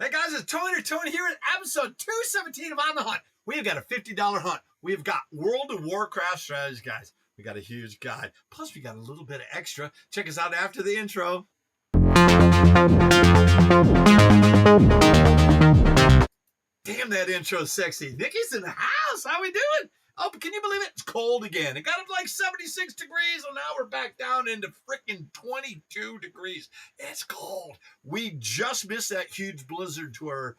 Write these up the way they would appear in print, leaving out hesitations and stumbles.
Hey guys, it's Tony here at episode 217 of On the Hunt. We've got a $50 hunt. We've got World of Warcraft strategies, guys. We got a huge guide. Plus, we got a little bit of extra. Check us out after the intro. Damn, that intro's sexy. Nikki's in the house. How we doing? Oh, but can you believe it? It's cold again. It got up like 76 degrees, and now we're back down into freaking 22 degrees. It's cold. We just missed that huge blizzard to our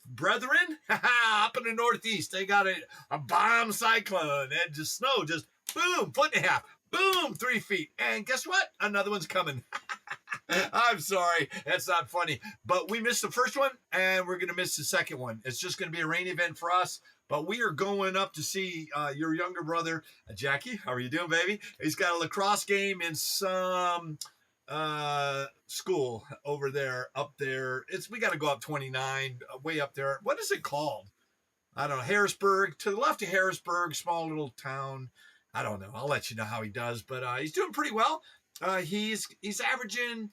brethren up in the Northeast. They got a bomb cyclone, and just snow, just boom, 1.5 feet, boom, 3 feet. And guess what? Another one's coming. I'm sorry, that's not funny. But we missed the first one, and we're going to miss the second one. It's just going to be a rain event for us. But we are going up to see your younger brother, Jackie. How are you doing, baby? He's got a lacrosse game in some school over there, up there. We got to go up 29, way up there. What is it called? I don't know. Harrisburg, to the left of Harrisburg, small little town. I don't know. I'll let you know how he does. But he's doing pretty well. He's averaging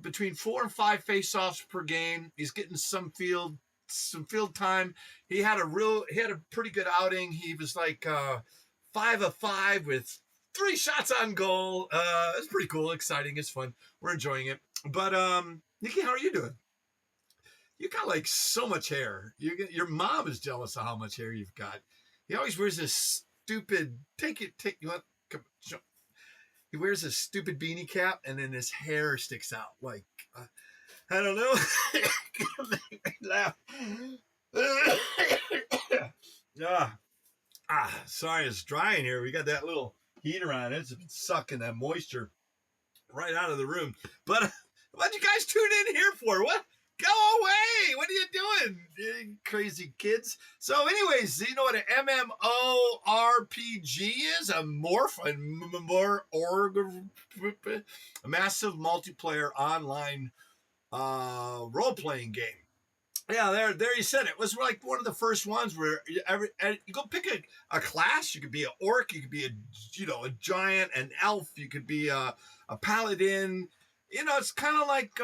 between 4 and 5 face-offs per game. He's getting some field time. He had a pretty good outing. He was like 5 of 5 with 3 shots on goal. It's pretty cool, exciting, it's fun. We're enjoying it. But Nikki, how are you doing? You got like so much hair. Your mom is jealous of how much hair you've got. He always wears this stupid he wears a stupid beanie cap, and then his hair sticks out. Like, I don't know. Laugh. Sorry, it's dry in here. We got that little heater on. It's been sucking that moisture right out of the room. But what you guys tune in here for? What? Go away! What are you doing, you crazy kids? So, anyways, you know what an MMORPG is? A massive multiplayer online role-playing game. Yeah, there you said it. It was like one of the first ones where you go pick a class. You could be an orc, you could be a giant, an elf, you could be a paladin. It's kind of like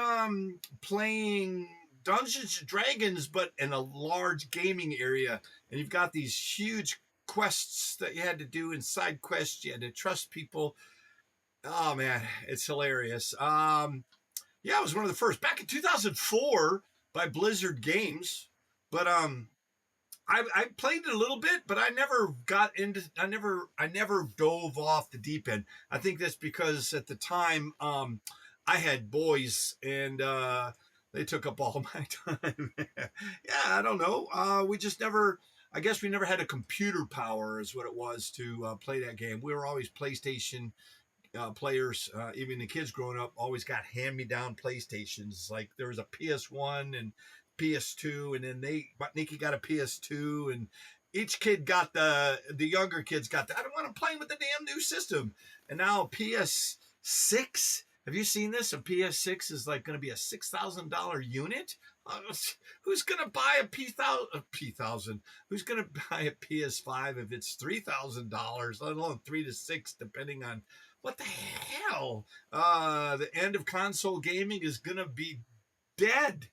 playing Dungeons and Dragons, but in a large gaming area. And you've got these huge quests that you had to do, and side quests. You had to trust people. Oh man, it's hilarious. Yeah, it was one of the first back in 2004 by Blizzard Games. But I played it a little bit, but I never got into. I never dove off the deep end. I think that's because at the time I had boys, and they took up all my time. Yeah, I don't know. We just never. I guess we never had a computer power, is what it was, to play that game. We were always PlayStation players. Even the kids growing up always got hand-me-down PlayStations. Like there was a PS1 and PS2, and then Nikki got a PS2, and each kid got the younger kids got I don't want to play with the damn new system. And now PS6. Have you seen this? A PS6 is like going to be a $6,000 unit. Who's going to buy a P1000? Who's going to buy a PS5 if it's $3,000? Let alone 3 to 6, depending on what the hell. The end of console gaming is going to be dead.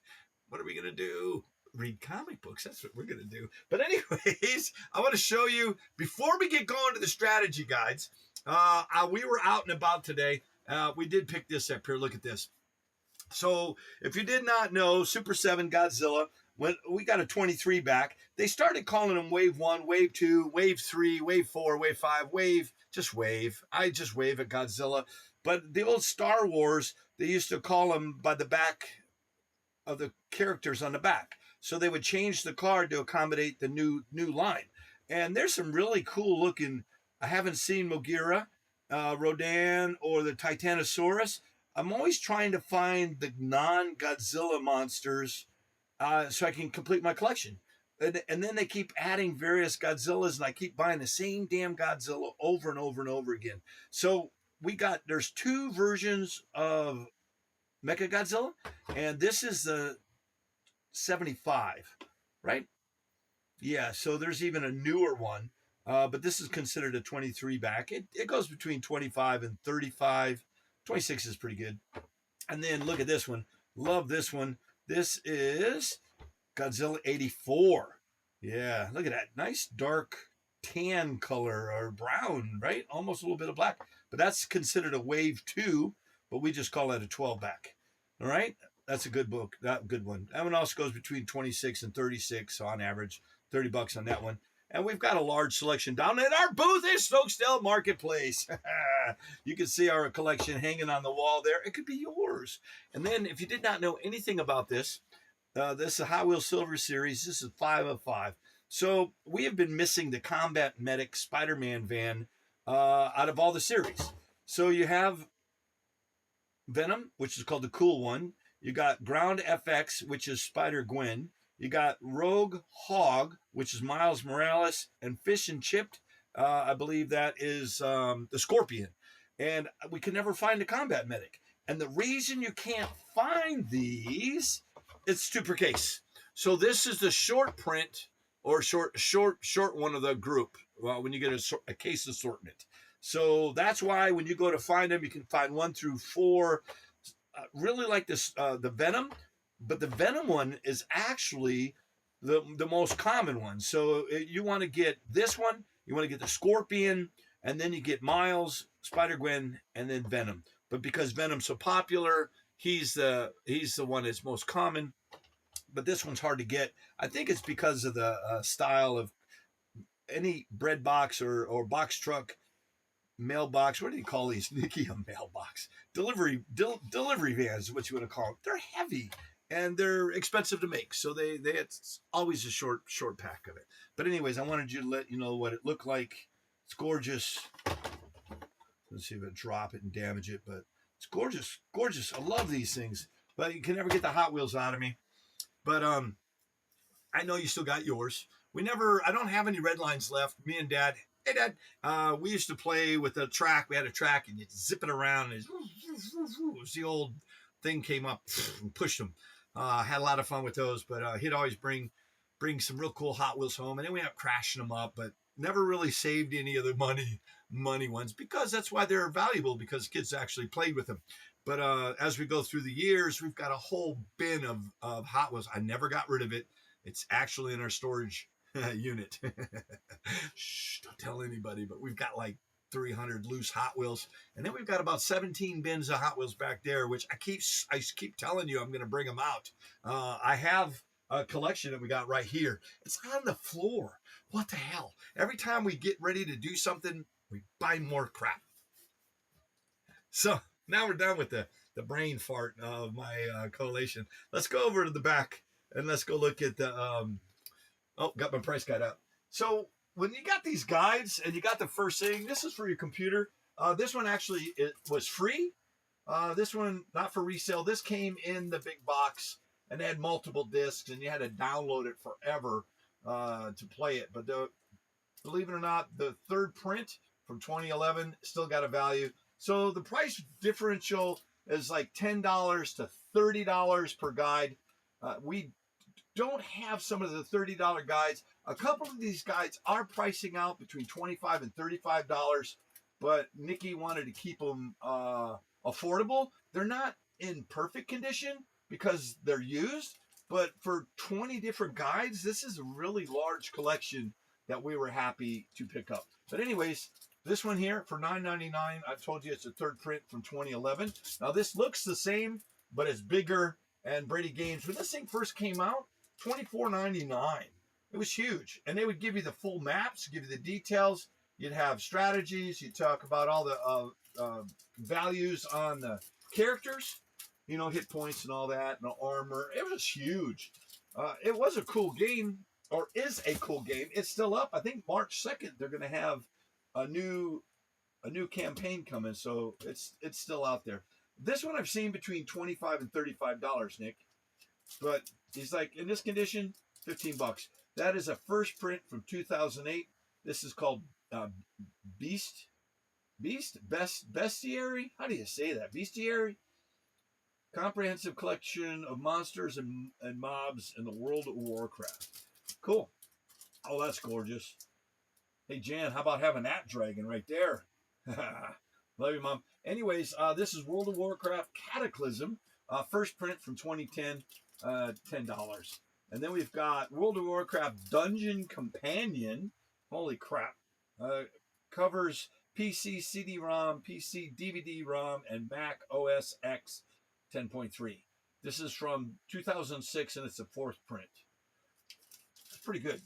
What are we going to do? Read comic books. That's what we're going to do. But anyways, I want to show you before we get going to the strategy guides. We were out and about today. We did pick this up here. Look at this. So if you did not know, Super 7 Godzilla, when we got a 23 back, they started calling them Wave 1, Wave 2, Wave 3, Wave 4, Wave 5, Wave. I just wave at Godzilla. But the old Star Wars, they used to call them by the back of the characters on the back. So they would change the card to accommodate the new line. And there's some really cool looking. I haven't seen Mogira, Rodan, or the Titanosaurus. I'm always trying to find the non-Godzilla monsters so I can complete my collection. And then they keep adding various Godzillas, and I keep buying the same damn Godzilla over and over and over again. So there's 2 versions of Mechagodzilla, and this is the 75, right? Yeah, so there's even a newer one. But this is considered a 23 back. It goes between 25 and 35. 26 is pretty good. And then look at this one. Love this one. This is Godzilla 84. Yeah, look at that. Nice dark tan color or brown, right? Almost a little bit of black. But that's considered a wave 2, but we just call that a 12 back. All right? That's a good book. That good one. That one also goes between 26 and 36 on average. $30 on that one. And we've got a large selection down at our booth at Stokesdale Marketplace. You can see our collection hanging on the wall there. It could be yours. And then if you did not know anything about this, this is a Hot Wheels Silver Series. This is 5 of 5. So we have been missing the Combat Medic Spider-Man van out of all the series. So you have Venom, which is called the cool one. You got Ground FX, which is Spider-Gwen. You got Rogue Hog, which is Miles Morales, and Fish and Chipped. I believe that is the Scorpion. And we can never find the Combat Medic. And the reason you can't find these, it's 2 per case. So this is the short print or short one of the group when you get a case assortment. So that's why when you go to find them, you can find 1 through 4. Really like this, the Venom, but the Venom one is actually the most common one. So you want to get this one, you want to get the Scorpion, and then you get Miles, Spider-Gwen, and then Venom. But because Venom's so popular, he's the one that's most common. But this one's hard to get. I think it's because of the style of any bread box or box truck, mailbox. What do you call these, Nikki? A mailbox. Delivery vans is what you want to call them. They're heavy and they're expensive to make. So it's always a short pack of it. But anyways, I wanted you to let you know what it looked like. It's gorgeous. Let's see if I drop it and damage it, but it's gorgeous. Gorgeous. I love these things. But you can never get the Hot Wheels out of me. But I know you still got yours. I don't have any red lines left. Me and Dad, hey Dad, we used to play with a track. We had a track and you'd zip it around and the old thing came up and pushed them. Had a lot of fun with those, but he'd always bring some real cool Hot Wheels home, and then we ended up crashing them up, but never really saved any of the money ones, because that's why they're valuable, because kids actually played with them. But as we go through the years, we've got a whole bin of Hot Wheels. I never got rid of it. It's actually in our storage unit. Shh, don't tell anybody, but we've got like 300 loose Hot Wheels, and then we've got about 17 bins of Hot Wheels back there, which I keep telling you I'm going to bring them out. I have a collection that we got right here. It's on the floor. What the hell? Every time we get ready to do something, we buy more crap. So now we're done with the brain fart of my collation. Let's go over to the back and let's go look at the got my price guide up. So when you got these guides and you got the first thing, this is for your computer. This one actually was free. This one not for resale. This came in the big box and had multiple discs, and you had to download it forever to play it. But believe it or not, the third print from 2011 still got a value. So the price differential is like $10 to $30 per guide. We don't have some of the $30 guides. A couple of these guides are pricing out between $25 and $35, but Nikki wanted to keep them affordable. They're not in perfect condition because they're used, but for 20 different guides, this is a really large collection that we were happy to pick up. But anyways, this one here for $9.99, I told you it's a third print from 2011. Now this looks the same, but it's bigger. And Brady Games, when this thing first came out, $24.99. It was huge. And they would give you the full maps, give you the details. You'd have strategies. You'd talk about all the values on the characters, hit points and all that, and the armor. It was huge. It was a cool game, or is a cool game. It's still up. I think March 2nd, they're going to have a new campaign coming, so it's still out there. This one I've seen between $25 and $35, Nick. But he's like, in this condition, $15. That is a first print from 2008. This is called Bestiary? How do you say that? Bestiary? Comprehensive collection of monsters and mobs in the world of Warcraft. Cool. Oh, that's gorgeous. Hey, Jan, how about having that dragon right there? Love you, Mom. Anyways, this is World of Warcraft Cataclysm. First print from 2010. $10. And then we've got World of Warcraft Dungeon Companion. Holy crap. Covers PC CD-ROM, PC DVD-ROM, and Mac OS X 10.3. This is from 2006, and it's a 4th print. It's pretty good.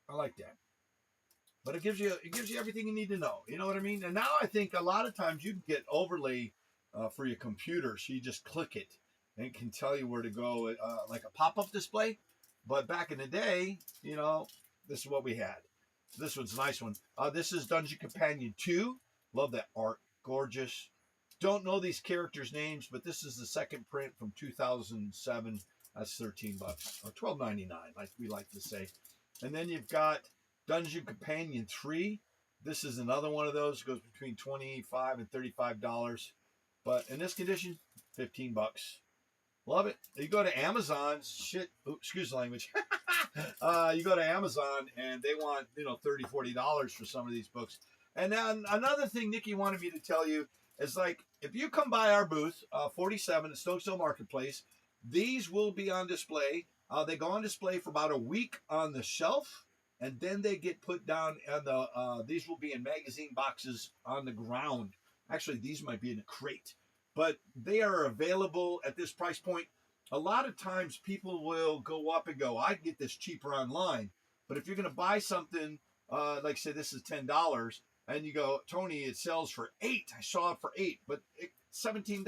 I like that. But it gives you everything you need to know. You know what I mean? And now I think a lot of times you can get overlay for your computer, so you just click it and it can tell you where to go, like a pop-up display. But back in the day, you know, this is what we had. This one's a nice one. This is Dungeon Companion 2. Love that art. Gorgeous. Don't know these characters' names, but this is the 2nd print from 2007. That's $13 or $12.99, like we like to say. And then you've got Dungeon Companion 3. This is another one of those. It goes between $25 and $35. But in this condition, $15. Love it. You go to Amazon, excuse the language. You go to Amazon and they want, $30, $40 for some of these books. And then another thing Nikki wanted me to tell you is, like, if you come by our booth, 47 at Stokesdale Marketplace, these will be on display. They go on display for about a week on the shelf, and then they get put down, and these will be in magazine boxes on the ground. Actually, these might be in a crate, but they are available at this price point. A lot of times people will go up and go, I'd get this cheaper online. But if you're going to buy something, like say this is $10, and you go, Tony, it sells for $8. I saw it for $8, but $17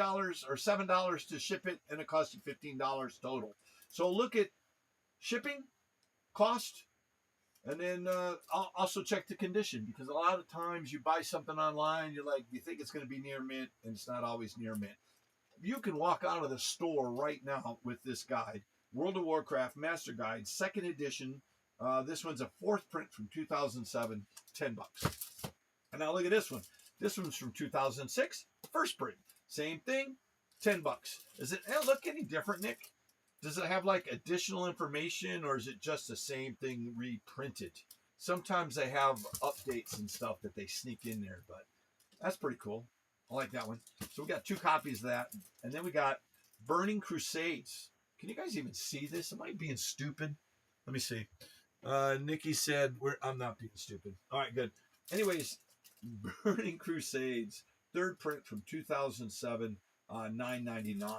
or $7 to ship it, and it costs you $15 total. So look at shipping cost, and then also check the condition, because a lot of times you buy something online, you think it's going to be near mint, and it's not always near mint. You can walk out of the store right now with this guide, World of Warcraft Master Guide, 2nd edition. This one's a 4th print from 2007, $10. And now look at this one. This one's from 2006, 1st print. Same thing, $10. Does it look any different, Nick? Does it have like additional information, or is it just the same thing reprinted? Sometimes they have updates and stuff that they sneak in there, but that's pretty cool. I like that one. So we got 2 copies of that. And then we got Burning Crusades. Can you guys even see this? Am I being stupid? Let me see. Nikki said, I'm not being stupid. All right, good. Anyways, Burning Crusades, 3rd print from 2007, $9.99.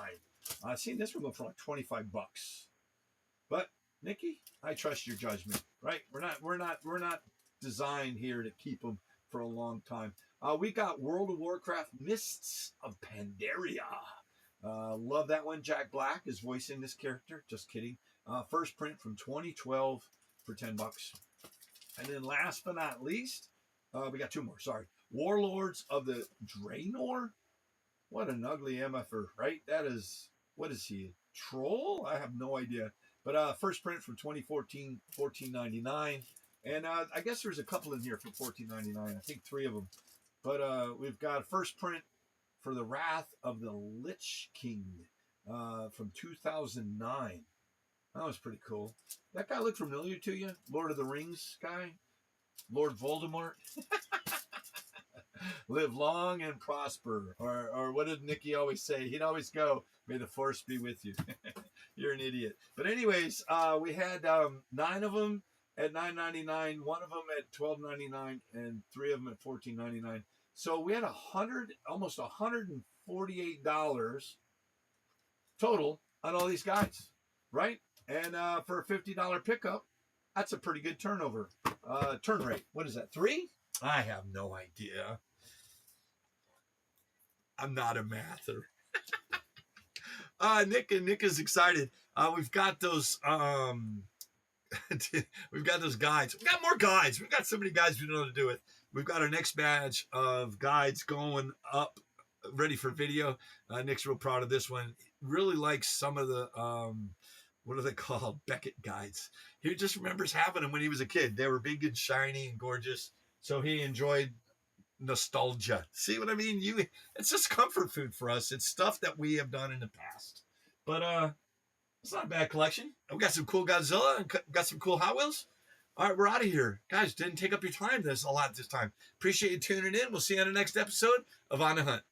I've seen this one go for like $25. But Nikki, I trust your judgment, right? We're not designed here to keep them for a long time. We got World of Warcraft Mists of Pandaria. Love that one. Jack Black is voicing this character. Just kidding. 1st print from 2012 for $10. And then last but not least, we got 2 more. Sorry. Warlords of the Draenor. What an ugly MFer, right? That is, what is he? A troll? I have no idea. But 1st print from 2014, $14.99. And I guess there's a couple in here for $14.99. I think 3 of them. But we've got a 1st print for The Wrath of the Lich King from 2009. That was pretty cool. That guy look familiar to you? Lord of the Rings guy? Lord Voldemort? Live long and prosper. Or what did Nikki always say? He'd always go, may the force be with you. You're an idiot. But anyways, we had 9 of them at $9.99, 1 of them at $12.99, and 3 of them at $14.99. So we had almost $148 total on all these guides, right? And for a $50 pickup, that's a pretty good turn rate. What is that, 3? I have no idea. I'm not a mather. Nick is excited. We've got those we've got those guides. We've got more guides. We've got so many guides we don't know what to do with. We've got our next batch of guides going up, ready for video. Nick's real proud of this one. Really likes some of the what are they called? Beckett guides. He just remembers having them when he was a kid. They were big and shiny and gorgeous. So he enjoyed nostalgia. See what I mean? It's just comfort food for us. It's stuff that we have done in the past. But it's not a bad collection. We got some cool Godzilla and got some cool Hot Wheels. All right, we're out of here. Guys, didn't take up your time. There's a lot this time. Appreciate you tuning in. We'll see you on the next episode of On the Hunt.